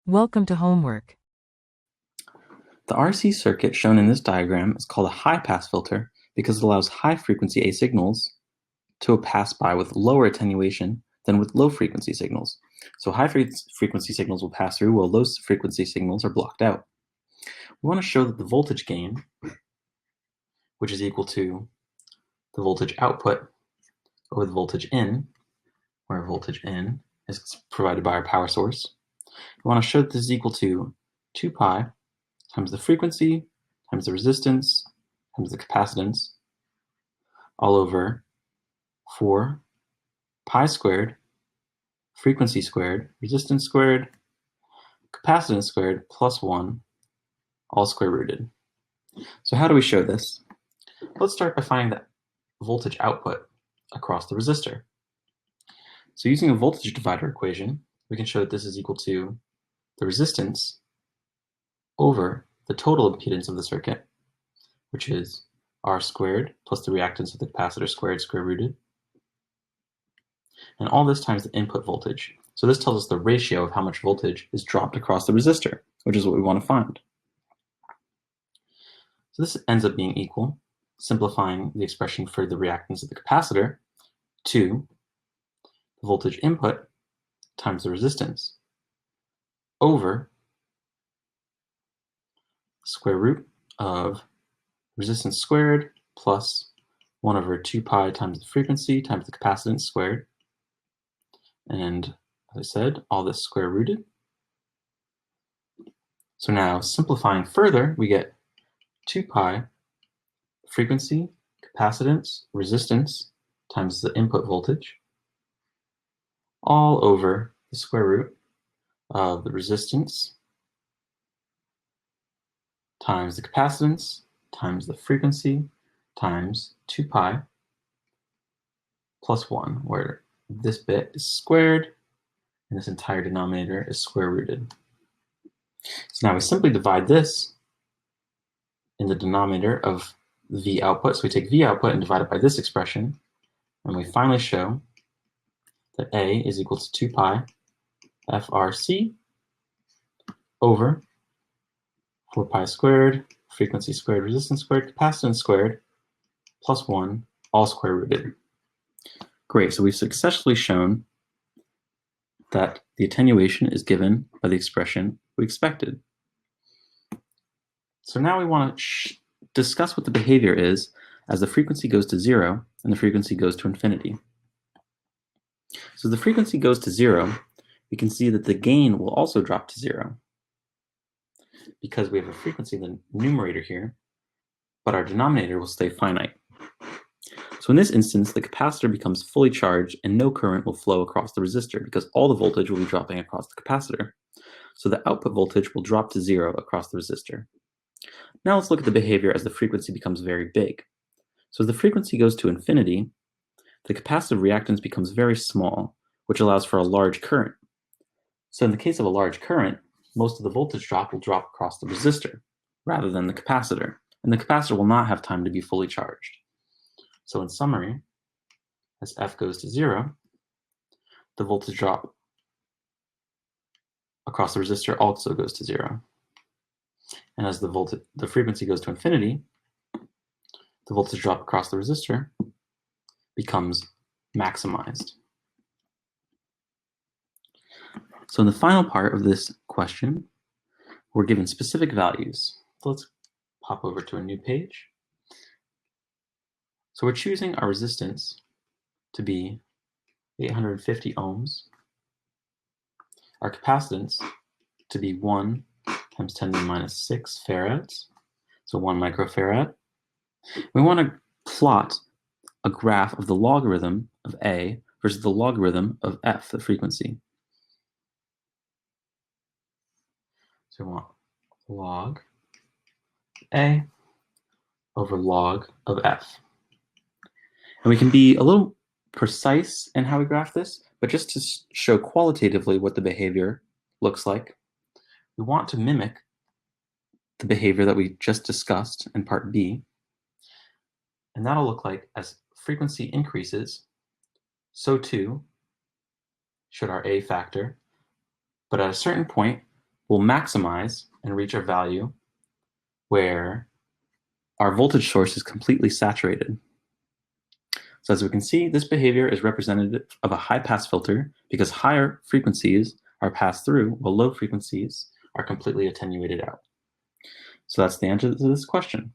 Welcome to homework. The RC circuit shown in this diagram is called a high-pass filter because it allows high-frequency A signals to pass by with lower attenuation than with low-frequency signals. So high-frequency signals will pass through while low-frequency signals are blocked out. We want to show that the voltage gain, which is equal to the voltage output over the voltage in, where voltage in is provided by our power source. We want to show that this is equal to 2 pi times the frequency times the resistance times the capacitance all over 4 pi squared, frequency squared, resistance squared, capacitance squared plus 1, all square rooted. So how do we show this? Let's start by finding the voltage output across the resistor. So using a voltage divider equation, we can show that this is equal to the resistance over the total impedance of the circuit, which is R squared plus the reactance of the capacitor squared, square rooted. And all this times the input voltage. So this tells us the ratio of how much voltage is dropped across the resistor, which is what we want to find. So this ends up being equal, simplifying the expression for the reactance of the capacitor, to the voltage input times the resistance over square root of resistance squared plus 1 over 2 pi times the frequency times the capacitance squared. And as I said, all this square rooted. So now simplifying further, we get 2 pi frequency, capacitance, resistance times the input voltage all over the square root of the resistance times the capacitance times the frequency times 2 pi plus 1, where this bit is squared and this entire denominator is square rooted. So now we simply divide this in the denominator of V output. So we take V output and divide it by this expression, and we finally show that A is equal to 2 pi FRC over 4 pi squared, frequency squared, resistance squared, capacitance squared, plus 1, all square rooted. Great, so we've successfully shown that the attenuation is given by the expression we expected. So now we want to discuss what the behavior is as the frequency goes to 0 and the frequency goes to infinity. So as the frequency goes to 0, we can see that the gain will also drop to 0 because we have a frequency in the numerator here, but our denominator will stay finite. So in this instance, the capacitor becomes fully charged and no current will flow across the resistor because all the voltage will be dropping across the capacitor. So the output voltage will drop to 0 across the resistor. Now let's look at the behavior as the frequency becomes very big. So as the frequency goes to infinity, the capacitive reactance becomes very small, which allows for a large current. So in the case of a large current, most of the voltage drop will drop across the resistor rather than the capacitor, and the capacitor will not have time to be fully charged. So in summary, as F goes to 0, the voltage drop across the resistor also goes to 0. And as the frequency goes to infinity, the voltage drop across the resistor becomes maximized. So in the final part of this question, we're given specific values. So let's pop over to a new page. So we're choosing our resistance to be 850 ohms, our capacitance to be 1 times 10 to the minus 6 farads, so 1 microfarad. We want to plot a graph of the logarithm of A versus the logarithm of F, the frequency. So we want log A over log of F. And we can be a little precise in how we graph this, but just to show qualitatively what the behavior looks like, we want to mimic the behavior that we just discussed in part B. And that'll look like as frequency increases, so too should our A factor. But at a certain point, we'll maximize and reach a value where our voltage source is completely saturated. So as we can see, this behavior is representative of a high-pass filter because higher frequencies are passed through while low frequencies are completely attenuated out. So that's the answer to this question.